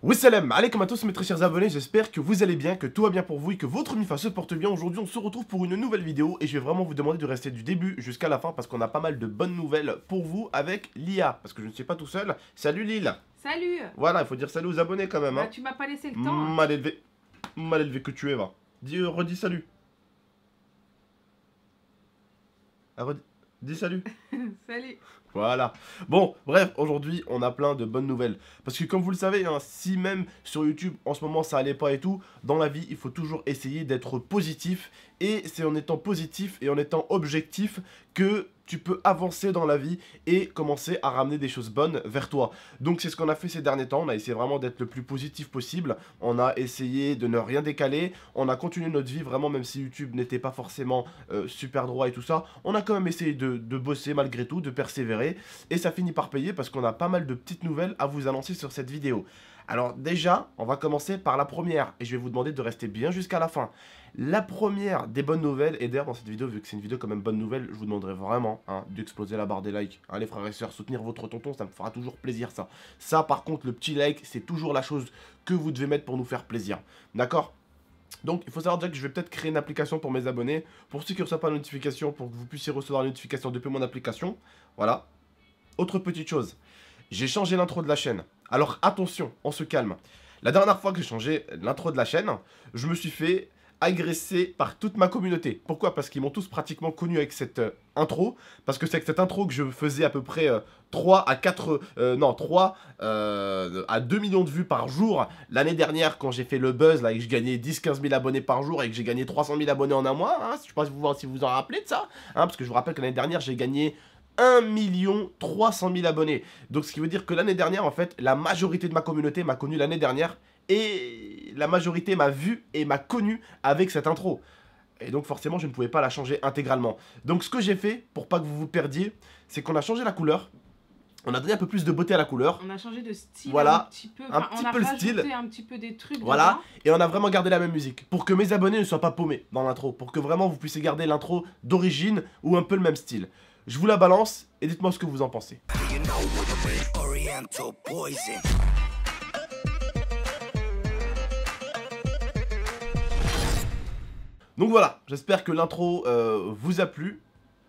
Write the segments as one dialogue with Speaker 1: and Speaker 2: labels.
Speaker 1: Wassalam alaikum à tous mes très chers abonnés, j'espère que vous allez bien, que tout va bien pour vous et que votre MIFA se porte bien. Aujourd'hui on se retrouve pour une nouvelle vidéo et je vais vraiment vous demander de rester du début jusqu'à la fin parce qu'on a pas mal de bonnes nouvelles pour vous avec l'IA. Parce que je ne suis pas tout seul. Salut Lille.
Speaker 2: Salut.
Speaker 1: Voilà, il faut dire salut aux abonnés quand même.
Speaker 2: Bah, tu m'as pas laissé le temps.
Speaker 1: Mal élevé que tu es, va. Redis salut. Ah, dis salut.
Speaker 2: Salut.
Speaker 1: Voilà. Bon, bref, aujourd'hui, on a plein de bonnes nouvelles. Parce que comme vous le savez, hein, si même sur YouTube, en ce moment, ça allait pas et tout, dans la vie, il faut toujours essayer d'être positif. Et c'est en étant positif et en étant objectif que tu peux avancer dans la vie et commencer à ramener des choses bonnes vers toi. Donc c'est ce qu'on a fait ces derniers temps, on a essayé vraiment d'être le plus positif possible, on a essayé de ne rien décaler, on a continué notre vie vraiment même si YouTube n'était pas forcément super droit et tout ça, on a quand même essayé de bosser malgré tout, de persévérer et ça finit par payer parce qu'on a pas mal de petites nouvelles à vous annoncer sur cette vidéo. Alors déjà, on va commencer par la première et je vais vous demander de rester bien jusqu'à la fin. La première des bonnes nouvelles, et d'ailleurs dans cette vidéo, vu que c'est une vidéo quand même bonne nouvelle, je vous demanderai vraiment d'exploser la barre des likes. Hein, les frères et sœurs, soutenir votre tonton, ça me fera toujours plaisir ça. Ça par contre, le petit like, c'est toujours la chose que vous devez mettre pour nous faire plaisir. D'accord ? Donc il faut savoir déjà que je vais peut-être créer une application pour mes abonnés. Pour ceux qui ne reçoivent pas la notification, pour que vous puissiez recevoir la notification depuis mon application. Voilà. Autre petite chose, j'ai changé l'intro de la chaîne. Alors attention, on se calme. La dernière fois que j'ai changé l'intro de la chaîne, je me suis fait agresser par toute ma communauté. Pourquoi? Parce qu'ils m'ont tous pratiquement connu avec cette intro. Parce que c'est avec cette intro que je faisais à peu près 3 à 2 millions de vues par jour. L'année dernière, quand j'ai fait le buzz, là, et que je gagnais 10-15 000 abonnés par jour et que j'ai gagné 300 000 abonnés en un mois. Hein, je ne sais pas si vous en rappelez de ça. Hein, parce que je vous rappelle que l'année dernière, j'ai gagné 1 300 000 abonnés. Donc ce qui veut dire que l'année dernière, en fait, la majorité de ma communauté m'a connu l'année dernière. Et la majorité m'a vu et m'a connu avec cette intro. Et donc forcément, je ne pouvais pas la changer intégralement. Donc ce que j'ai fait, pour pas que vous vous perdiez, c'est qu'on a changé la couleur. On a donné un peu plus de beauté à la couleur.
Speaker 2: On a changé de style
Speaker 1: voilà,
Speaker 2: un petit peu.
Speaker 1: Un petit peu le style.
Speaker 2: Un petit peu des trucs.
Speaker 1: Voilà,
Speaker 2: dedans.
Speaker 1: et on a vraiment gardé la même musique. Pour que mes abonnés ne soient pas paumés dans l'intro. Pour que vraiment vous puissiez garder l'intro d'origine ou un peu le même style. Je vous la balance et dites-moi ce que vous en pensez. Donc voilà, j'espère que l'intro vous a plu.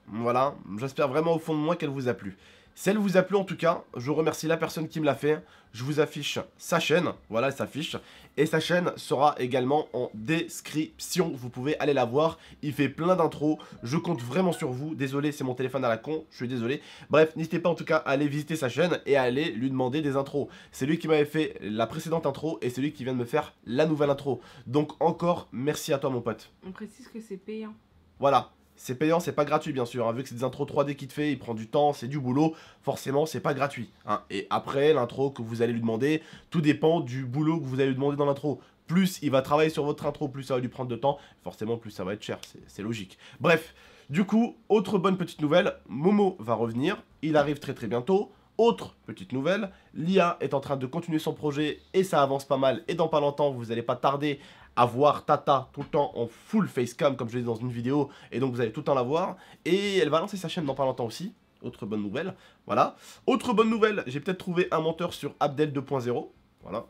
Speaker 1: Voilà, j'espère vraiment au fond de moi qu'elle vous a plu. Si elle vous a plu en tout cas, je remercie la personne qui me l'a fait. Je vous affiche sa chaîne, voilà elle s'affiche. Et sa chaîne sera également en description, vous pouvez aller la voir. Il fait plein d'intros, je compte vraiment sur vous. Désolé, c'est mon téléphone à la con, je suis désolé. Bref, n'hésitez pas en tout cas à aller visiter sa chaîne et à aller lui demander des intros. C'est lui qui m'avait fait la précédente intro et c'est lui qui vient de me faire la nouvelle intro. Donc encore, merci à toi mon pote.
Speaker 2: On précise que c'est payant.
Speaker 1: Voilà. C'est payant, c'est pas gratuit bien sûr, hein. Vu que c'est des intros 3D qu'il te fait, il prend du temps, c'est du boulot, forcément c'est pas gratuit. Hein. Et après, l'intro que vous allez lui demander, tout dépend du boulot que vous allez lui demander dans l'intro. Plus il va travailler sur votre intro, plus ça va lui prendre de temps, forcément plus ça va être cher, c'est logique. Bref, du coup, autre bonne petite nouvelle, Momo va revenir, il arrive très très bientôt. Autre petite nouvelle, l'IA est en train de continuer son projet et ça avance pas mal. Et dans pas longtemps, vous n'allez pas tarder à voir Tata tout le temps en full facecam, comme je l'ai dit dans une vidéo. Et donc vous allez tout le temps la voir. Et elle va lancer sa chaîne dans pas longtemps aussi. Autre bonne nouvelle, voilà. Autre bonne nouvelle, j'ai peut-être trouvé un monteur sur Abdel 2.0. Voilà.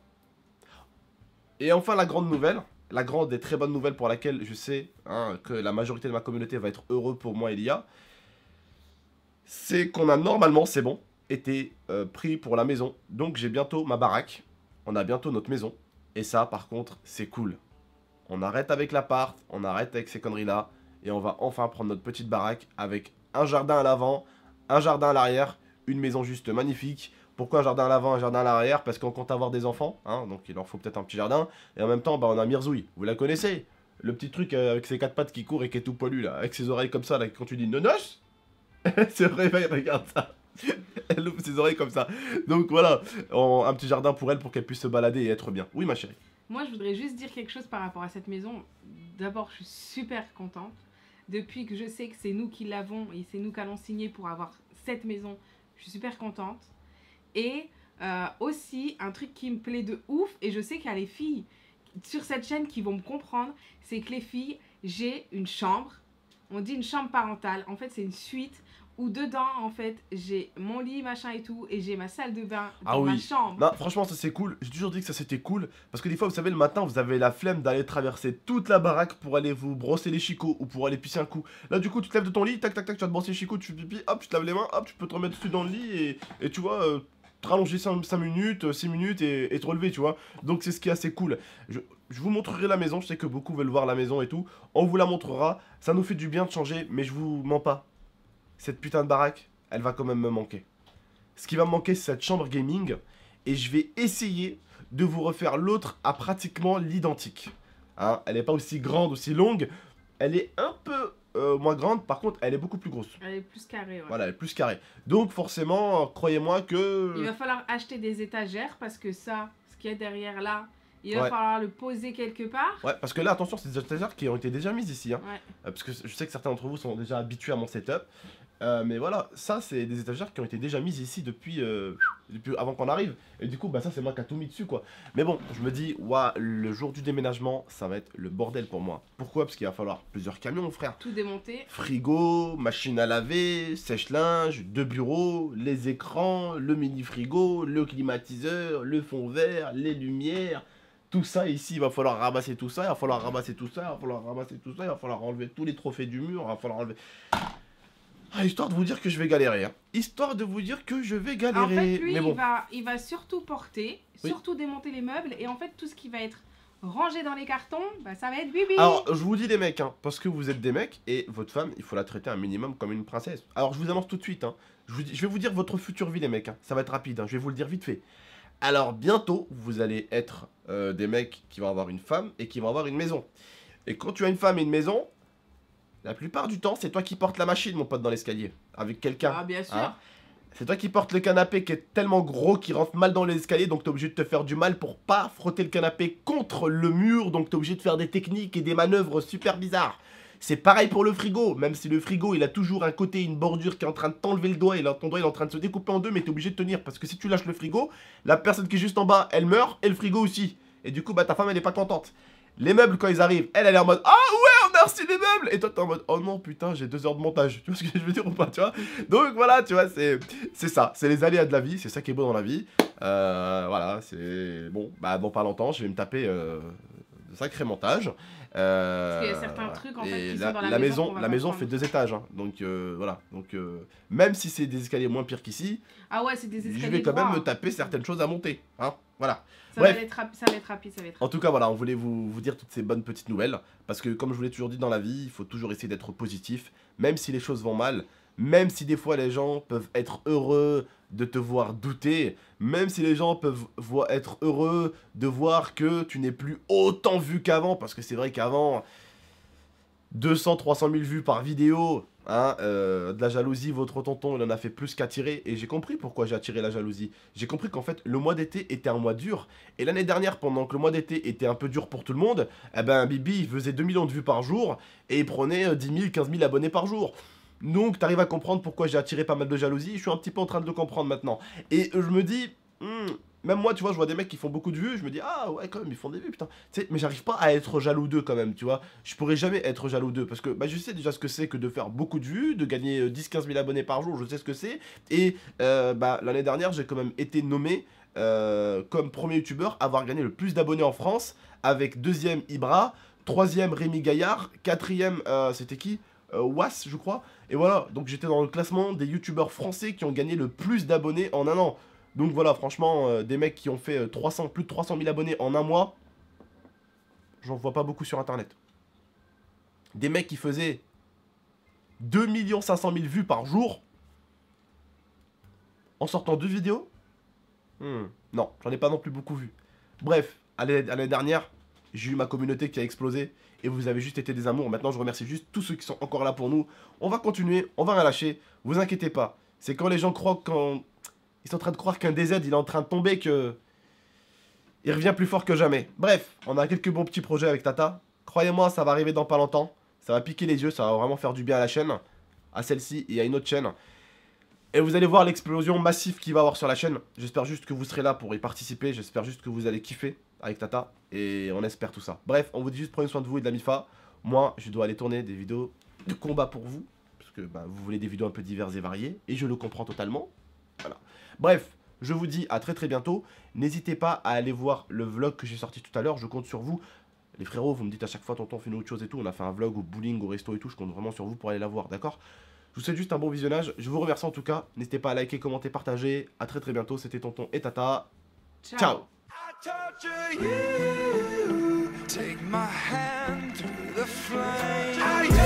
Speaker 1: Et enfin la grande nouvelle, la grande et très bonne nouvelle pour laquelle je sais que la majorité de ma communauté va être heureux pour moi et l'IA. C'est qu'on a normalement, c'est bon, été pris pour la maison. Donc j'ai bientôt ma baraque. On a bientôt notre maison. Et ça par contre c'est cool. On arrête avec l'appart, on arrête avec ces conneries là. Et on va enfin prendre notre petite baraque avec un jardin à l'avant, un jardin à l'arrière, une maison juste magnifique. Pourquoi un jardin à l'avant, un jardin à l'arrière? Parce qu'on compte avoir des enfants, hein, donc il leur faut peut-être un petit jardin. Et en même temps, bah, on a Mirzouille, vous la connaissez? Le petit truc avec ses 4 pattes qui court et qui est tout poilu là, avec ses oreilles comme ça, là, quand tu dis nonos, se réveille, regarde ça. Elle ouvre ses oreilles comme ça. Donc voilà, un petit jardin pour elle pour qu'elle puisse se balader et être bien. Oui ma chérie.
Speaker 2: Moi je voudrais juste dire quelque chose par rapport à cette maison. D'abord je suis super contente. Depuis que je sais que c'est nous qui l'avons et c'est nous qui allons signer pour avoir cette maison, je suis super contente. Et aussi un truc qui me plaît de ouf, et je sais qu'il y a les filles sur cette chaîne qui vont me comprendre, c'est que les filles, j'ai une chambre On dit une chambre parentale. En fait, c'est une suite où dedans, en fait, j'ai mon lit, machin et tout, et j'ai ma salle de bain dans ma chambre.
Speaker 1: Non, franchement, ça c'est cool. J'ai toujours dit que ça c'était cool. Parce que des fois, vous savez, le matin, vous avez la flemme d'aller traverser toute la baraque pour aller vous brosser les chicots ou pour aller pisser un coup. Là, du coup, tu te lèves de ton lit, tac, tac, tac, tu vas te brosser les chicots, tu fais pipi, hop, tu te laves les mains, hop, tu peux te remettre dessus dans le lit et tu vois, te rallonger 5 minutes, 6 minutes et te relever, tu vois. Donc, c'est ce qui est assez cool. Je vous montrerai la maison. Je sais que beaucoup veulent voir la maison et tout. On vous la montrera. Ça nous fait du bien de changer, mais je vous mens pas. Cette putain de baraque, elle va quand même me manquer. Ce qui va me manquer, c'est cette chambre gaming. Et je vais essayer de vous refaire l'autre à pratiquement l'identique. Hein, elle n'est pas aussi grande, aussi longue. Elle est un peu moins grande. Par contre, elle est beaucoup plus grosse.
Speaker 2: Elle est plus carrée, ouais.
Speaker 1: Voilà, elle est plus carrée. Donc forcément, croyez-moi que...
Speaker 2: Il va falloir acheter des étagères parce que ça, ce qu'il y a derrière là, il va falloir le poser quelque part.
Speaker 1: Ouais, parce que là, attention, c'est des étagères qui ont été déjà mises ici. Hein.
Speaker 2: Ouais.
Speaker 1: Parce que je sais que certains d'entre vous sont déjà habitués à mon setup. Mais voilà, ça c'est des étagères qui ont été déjà mises ici depuis avant qu'on arrive. Et du coup, bah ça c'est moi qui a tout mis dessus quoi. Mais bon, je me dis, ouah, le jour du déménagement, ça va être le bordel pour moi. Pourquoi? Parce qu'il va falloir plusieurs camions, frère.
Speaker 2: Tout démonter.
Speaker 1: Frigo, machine à laver, sèche-linge, 2 bureaux, les écrans, le mini-frigo, le climatiseur, le fond vert, les lumières. Tout ça ici, il va falloir ramasser tout ça, il va falloir ramasser tout ça, il va falloir ramasser tout ça, il va falloir enlever tous les trophées du mur, il va falloir enlever... Ah, histoire de vous dire que je vais galérer. Hein. Histoire de vous dire que je vais galérer.
Speaker 2: En fait, lui,
Speaker 1: mais bon.
Speaker 2: il va surtout porter, surtout démonter les meubles. Et en fait, tout ce qui va être rangé dans les cartons, bah, ça va être Bibi.
Speaker 1: Alors, je vous dis les mecs, hein, parce que vous êtes des mecs, et votre femme, il faut la traiter un minimum comme une princesse. Alors, je vous annonce tout de suite. Hein, je vais vous dire votre future vie, les mecs. Hein, ça va être rapide, hein, je vais vous le dire vite fait. Alors, bientôt, vous allez être des mecs qui vont avoir une femme et qui vont avoir une maison. Et quand tu as une femme et une maison... La plupart du temps, c'est toi qui portes la machine, mon pote, dans l'escalier. Avec quelqu'un.
Speaker 2: Ah, bien sûr.
Speaker 1: Hein, c'est toi qui portes le canapé qui est tellement gros qu'il rentre mal dans l'escalier. Donc, t'es obligé de te faire du mal pour pas frotter le canapé contre le mur. Donc, t'es obligé de faire des techniques et des manœuvres super bizarres. C'est pareil pour le frigo. Même si le frigo, il a toujours un côté, une bordure qui est en train de t'enlever le doigt. Et là, ton doigt, il est en train de se découper en deux. Mais t'es obligé de tenir. Parce que si tu lâches le frigo, la personne qui est juste en bas, elle meurt. Et le frigo aussi. Et du coup, bah, ta femme, elle est pas contente. Les meubles, quand ils arrivent, elle est en mode « Ah ouais, on a reçu les meubles !» Et toi, t'es en mode « Oh non, putain, j'ai 2 heures de montage. » Tu vois ce que je veux dire ou pas, tu vois? Donc voilà, tu vois, c'est ça. C'est les aléas de la vie, c'est ça qui est beau dans la vie. Voilà, c'est... Bon, bah dans pas longtemps, je vais me taper de sacrés montages.
Speaker 2: Parce qu'il y a certains trucs, en fait, qui sont dans la maison.
Speaker 1: La maison fait 2 étages, hein. Donc voilà. Donc même si c'est des escaliers moins pires qu'ici,
Speaker 2: ah ouais, c'est des escaliers
Speaker 1: je vais quand même me taper certaines choses à monter. Hein, voilà.
Speaker 2: Ça va être rapide.
Speaker 1: En tout cas, voilà, on voulait vous dire toutes ces bonnes petites nouvelles. Parce que, comme je vous l'ai toujours dit dans la vie, il faut toujours essayer d'être positif. Même si les choses vont mal. Même si des fois les gens peuvent être heureux de te voir douter. Même si les gens peuvent être heureux de voir que tu n'es plus autant vu qu'avant. Parce que c'est vrai qu'avant, 200-300 000 vues par vidéo. Hein, de la jalousie, votre tonton il en a fait plus qu'attirer. Et j'ai compris pourquoi j'ai attiré la jalousie. J'ai compris qu'en fait le mois d'été était un mois dur. Et l'année dernière, pendant que le mois d'été était un peu dur pour tout le monde, eh ben Bibi il faisait 2 millions de vues par jour. Et il prenait 10 000, 15 000 abonnés par jour. Donc t'arrives à comprendre pourquoi j'ai attiré pas mal de jalousie. Je suis un petit peu en train de le comprendre maintenant. Et je me dis... même moi, tu vois, je vois des mecs qui font beaucoup de vues, je me dis, ah ouais, quand même, ils font des vues, putain. Tu sais, mais j'arrive pas à être jaloux d'eux quand même, tu vois. Je pourrais jamais être jaloux d'eux, parce que bah, je sais déjà ce que c'est que de faire beaucoup de vues, de gagner 10-15 000 abonnés par jour, je sais ce que c'est. Et bah, l'année dernière, j'ai quand même été nommé comme premier youtubeur à avoir gagné le plus d'abonnés en France, avec 2e Ibra, 3e Rémi Gaillard, 4e, c'était qui Was, je crois. Et voilà, donc j'étais dans le classement des youtubeurs français qui ont gagné le plus d'abonnés en un an. Donc voilà, franchement, des mecs qui ont fait plus de 300 000 abonnés en un mois, j'en vois pas beaucoup sur internet. Des mecs qui faisaient 2 500 000 vues par jour en sortant 2 vidéos, non, j'en ai pas non plus beaucoup vu. Bref, l'année dernière, j'ai eu ma communauté qui a explosé et vous avez juste été des amours. Maintenant, je remercie juste tous ceux qui sont encore là pour nous. On va continuer, on va rien lâcher, vous inquiétez pas. C'est quand les gens croient ils sont en train de croire qu'un DZ il est en train de tomber que... Il revient plus fort que jamais. Bref, on a quelques bons petits projets avec Tata. Croyez-moi, ça va arriver dans pas longtemps. Ça va piquer les yeux, ça va vraiment faire du bien à la chaîne. À celle-ci et à une autre chaîne. Et vous allez voir l'explosion massive qu'il va y avoir sur la chaîne. J'espère juste que vous serez là pour y participer. J'espère juste que vous allez kiffer avec Tata. Et on espère tout ça. Bref, on vous dit juste prenez soin de vous et de la MIFA. Moi, je dois aller tourner des vidéos de combat pour vous, parce que bah, vous voulez des vidéos un peu diverses et variées, et je le comprends totalement. Voilà. Bref, je vous dis à très très bientôt. N'hésitez pas à aller voir le vlog que j'ai sorti tout à l'heure, je compte sur vous. Les frérots, vous me dites à chaque fois, tonton, fais-nous autre chose et tout. On a fait un vlog au bowling, au resto et tout, je compte vraiment sur vous pour aller la voir, d'accord? Je vous souhaite juste un bon visionnage, je vous remercie en tout cas. N'hésitez pas à liker, commenter, partager. À très très bientôt, c'était tonton et tata. Ciao.
Speaker 3: Take my hand through the flame.